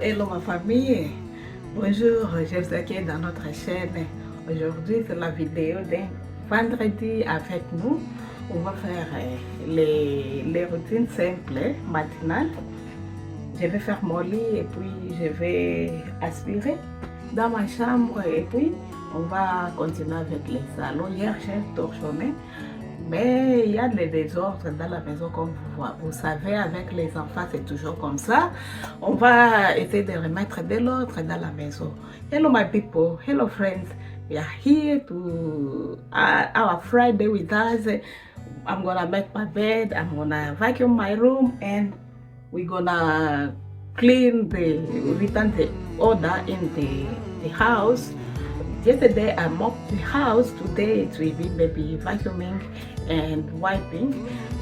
Hello ma famille. Bonjour, je vous accueille dans notre chaîne. Aujourd'hui, c'est la vidéo d'un vendredi avec nous. On va faire les routines simples, matinales. Je vais faire mon lit et puis je vais aspirer dans ma chambre et puis on va continuer avec les salons. Hier, j'ai torchonné. Mais il y a des désordres dans la maison comme vous savez, avec les enfants c'est toujours comme ça. On va essayer de remettre de l'ordre dans la maison. Hello my people, hello friends. We are here to our Friday with us. I'm gonna make my bed, I'm gonna vacuum my room and we're gonna clean return the order in the house. Yesterday I mopped the house, today it will be maybe vacuuming and wiping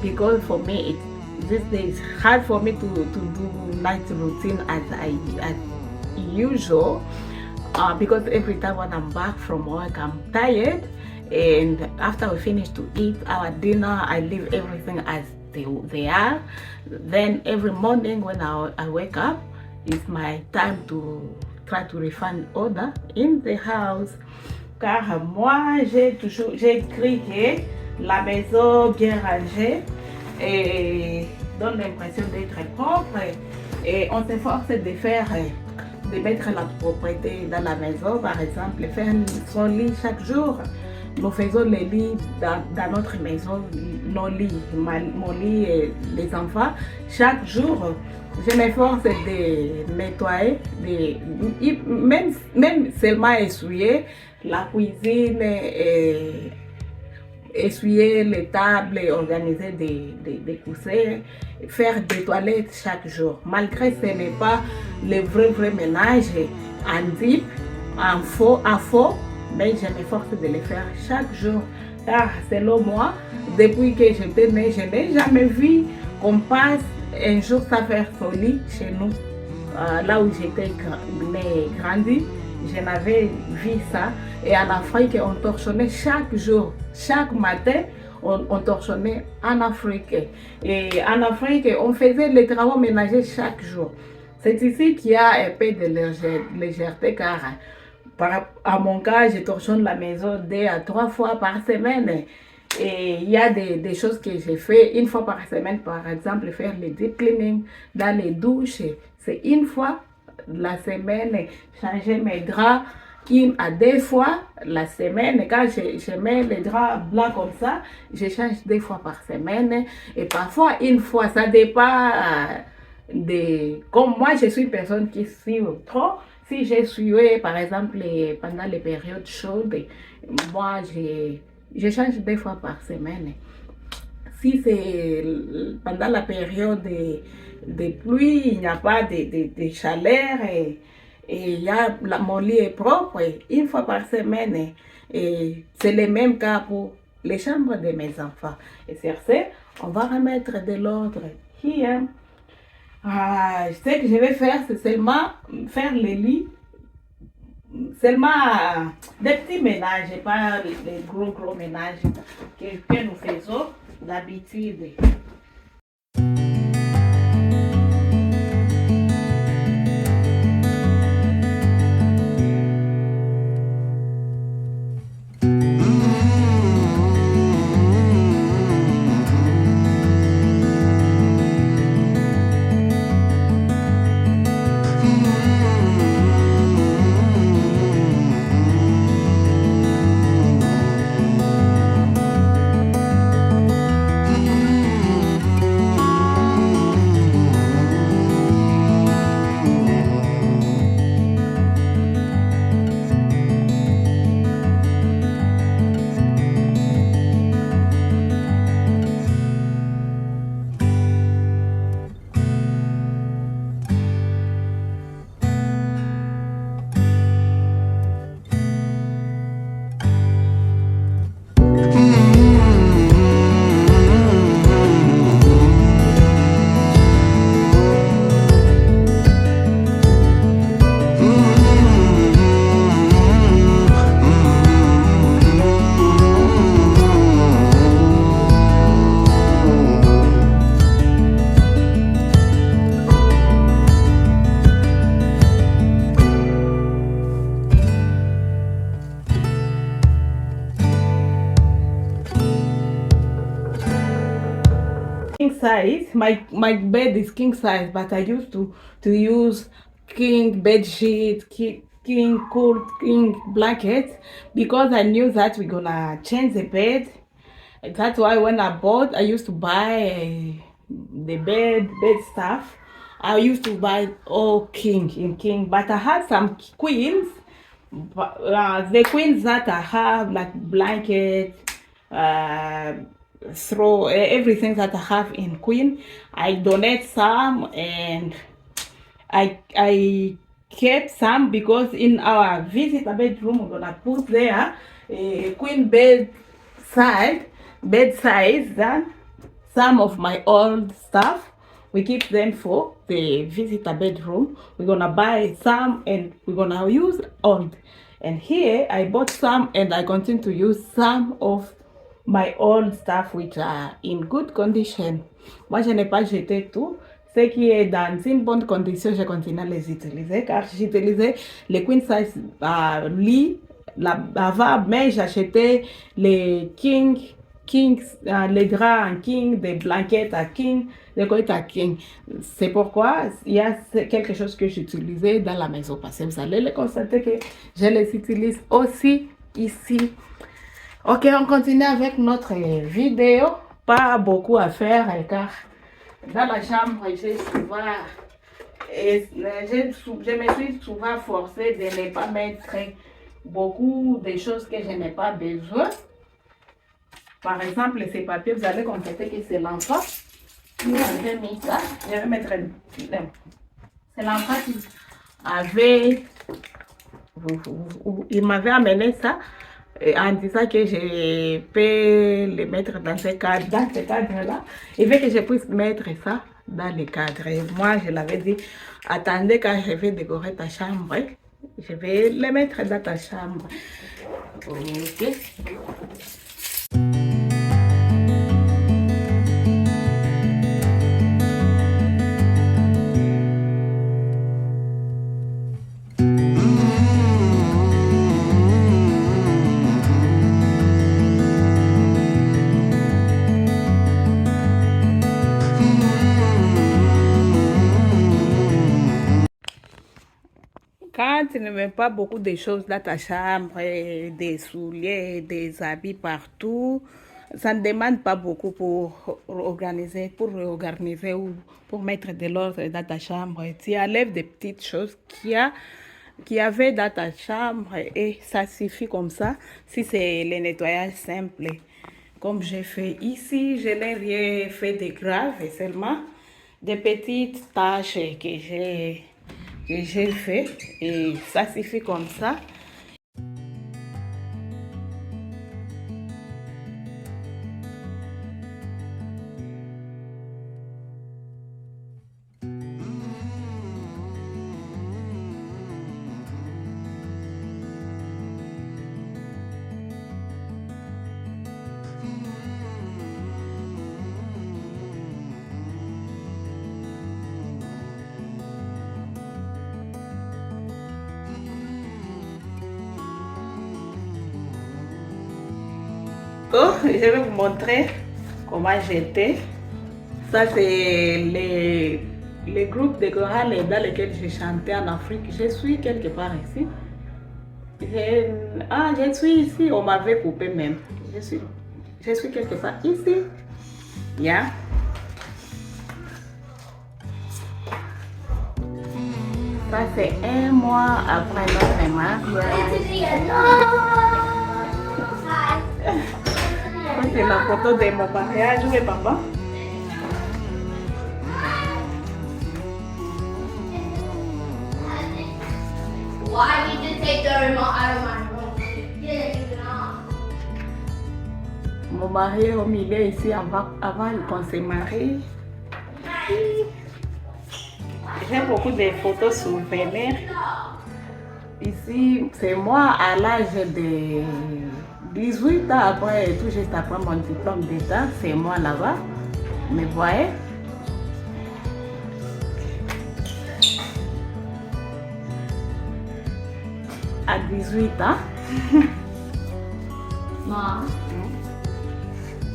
because for me these days it's hard for me to do night routine as usual because every time when I'm back from work I'm tired, and after we finish to eat our dinner I leave everything as they are. Then every morning when I wake up it's my time to try to refine order in the house, car moi j'ai écrit que la maison bien rangée et donne l'impression d'être propre, et on s'efforce de mettre la propreté dans la maison. Par exemple, faire son lit chaque jour. Nous faisons les lits dans notre maison, nos lits, mon lit et les enfants. Chaque jour, je m'efforce de nettoyer, même seulement essuyer la cuisine, essuyer les tables, organiser des coussins, faire des toilettes chaque jour. Malgré que ce n'est pas le vrai ménage en deep, en faux, mais je m'efforce de le faire chaque jour. Car selon moi, depuis que j'étais née, je n'ai jamais vu qu'on passe un jour sans faire son lit chez nous. Là où j'étais grandi, je n'avais vu ça. Et en Afrique, on torchonnait chaque jour. Chaque matin, on torchonnait en Afrique. Et en Afrique, on faisait les travaux ménagers chaque jour. C'est ici qu'il y a un peu de légèreté, car à mon cas, je torchonne la maison 2 à 3 fois par semaine. Et il y a des choses que j'ai fait une fois par semaine, par exemple, faire le deep cleaning dans les douches. C'est une fois la semaine, changer mes draps 1 à 2 fois la semaine. Quand je mets les draps blancs comme ça, je change 2 fois par semaine. Et parfois une fois, ça dépend comme moi, je suis une personne qui suit trop. Si j'ai suivi, par exemple, pendant les périodes chaudes, moi, je change 2 fois par semaine. Si c'est pendant la période de pluie, il n'y a pas de chaleur et mon lit est propre 1 fois par semaine. Et c'est le même cas pour les chambres de mes enfants. Et sur ce, on va remettre de l'ordre here. Ce que je vais faire, c'est seulement faire les lits, seulement des petits ménages, pas les gros ménages que nous faisons d'habitude. king size. My bed is king size, but I used to use king bed sheet, king cool, king blanket, because I knew that we're gonna change the bed. That's why when I bought, I used to buy the bed stuff. I used to buy all king, but I had some queens. The queens that I have, like blanket, throw everything that I have in queen, I donate some, and I kept some because in our visitor bedroom we're gonna put there a queen bed size, then some of my old stuff we keep them for the visitor bedroom. We're gonna buy some and we're gonna use old, and here I bought some and I continue to use some of my old stuff which are in good condition. Moi je n'ai pas jeté tout. Ce qui est dans une bonne condition, je continue à les utiliser, car j'utilisais les queen size lit avant, mais j'achetais les kings, les draps en king, des blanquettes à king, des couettes à king. C'est pourquoi il y a quelque chose que j'utilisais dans la maison, parce que vous allez le constater que je les utilise aussi ici. Ok, on continue avec notre vidéo. Pas beaucoup à faire, car dans la chambre, je me suis souvent forcée de ne pas mettre beaucoup de choses que je n'ai pas besoin. Par exemple, ces papiers, vous allez constater que c'est l'enfant qui avait mis ça. Je vais mettre. C'est l'enfant qui avait. Il m'avait amené ça en disant que je peux le mettre dans ce cadre-là. Il veut que je puisse mettre ça dans le cadre. Et moi, je l'avais dit, attendez, quand je vais décorer ta chambre, je vais le mettre dans ta chambre. Ok. Quand tu ne mets pas beaucoup de choses dans ta chambre, des souliers, des habits partout, ça ne demande pas beaucoup pour organiser ou pour mettre de l'ordre dans ta chambre. Tu enlèves des petites choses qu'il y avait dans ta chambre et ça suffit comme ça. Si c'est le nettoyage simple, comme j'ai fait ici, je n'ai rien fait de grave, seulement des petites tâches que j'ai fait et ça suffit comme ça. Je vais vous montrer comment j'étais. Ça, c'est les groupes de chorales dans lesquels j'ai chanté en Afrique. Je suis quelque part ici. Je suis ici. On m'avait coupé même. Je suis quelque part ici. Yeah. Ça, c'est un mois après notre mariage. C'est la photo de mon mariage, oui, papa. Why did you take the remote out of my room? You didn't even on. Mon mari au milieu ici avant qu'on se marie. J'ai beaucoup de photos souvenirs. Ici, c'est moi à l'âge de 18 ans après, tout juste après mon diplôme d'État, c'est moi là-bas. Me voyez? À 18 ans. Mom,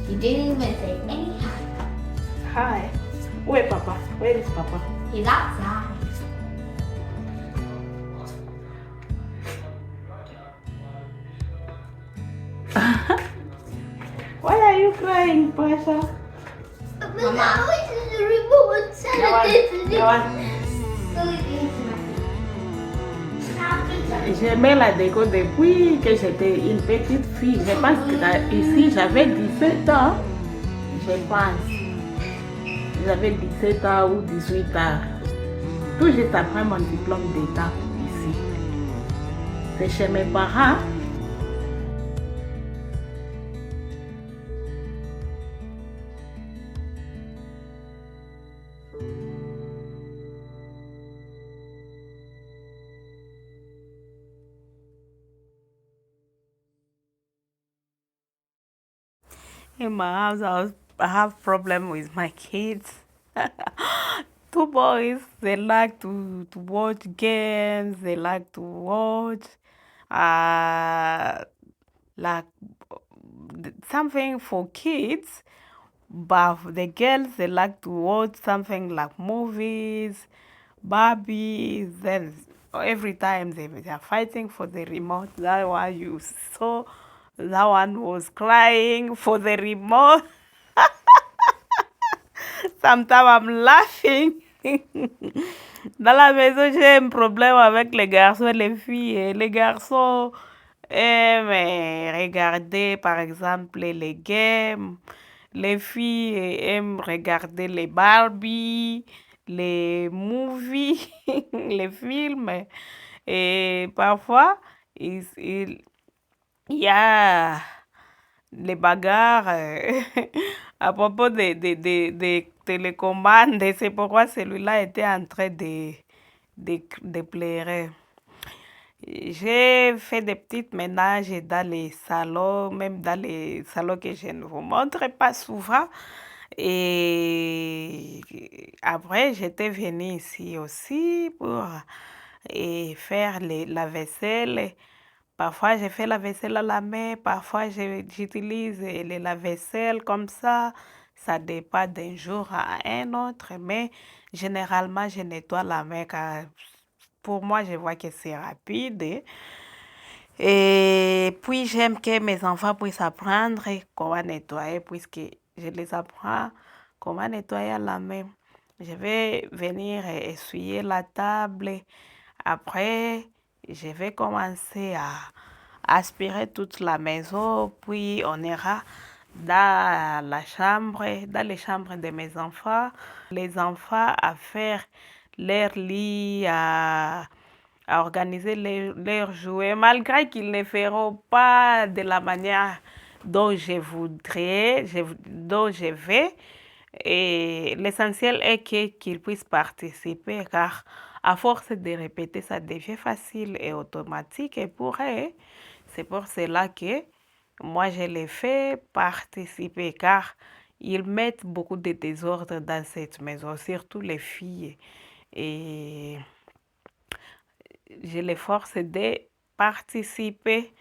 you didn't even say any Hi. Where Papa? Where is Papa? He's outside. Why are you crying, Pasha? Mama, which is the remote? J'aimais la déco depuis que j'étais une petite fille. Je pense que ici j'avais 17 ans. Je pense. J'avais 17 ans ou 18 ans. Tout juste après mon diplôme d'état ici. C'est chez mes parents. In my house, I have problem with my kids. Two boys, they like to watch games. They like to watch like something for kids. But the girls, they like to watch something like movies, Barbie. Then every time they are fighting for the remote. That's why you saw that one was crying for the remote. Sometimes I'm laughing. Dans la maison, j'ai un problème avec les garçons et les filles. Les garçons aiment regarder, par exemple, les games. Les filles aiment regarder les Barbie, les movies, les films. Et parfois, il y a les bagarres à propos des télécommandes. Et c'est pourquoi celui-là était en train de pleurer. J'ai fait des petites ménages dans les salons, même dans les salons que je ne vous montre pas souvent. Et après, j'étais venue ici aussi pour faire la vaisselle. Parfois, je fais la vaisselle à la main, parfois, j'utilise le lave-vaisselle comme ça. Ça dépend d'un jour à un autre, mais généralement, je nettoie la main car pour moi, je vois que c'est rapide. Et puis, j'aime que mes enfants puissent apprendre comment nettoyer, puisque je les apprends comment nettoyer à la main. Je vais venir essuyer la table. Après, je vais commencer à aspirer toute la maison, puis on ira dans les chambres de mes enfants. Les enfants à faire leur lit, à organiser leurs jouets, malgré qu'ils ne feront pas de la manière dont je voudrais, dont je vais. Et l'essentiel est qu'ils puissent participer, car à force de répéter, ça devient facile et automatique. Et pour eux, c'est pour cela que moi, je les fais participer, car ils mettent beaucoup de désordre dans cette maison, surtout les filles. Et je les force de participer.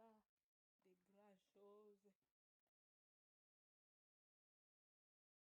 revoir.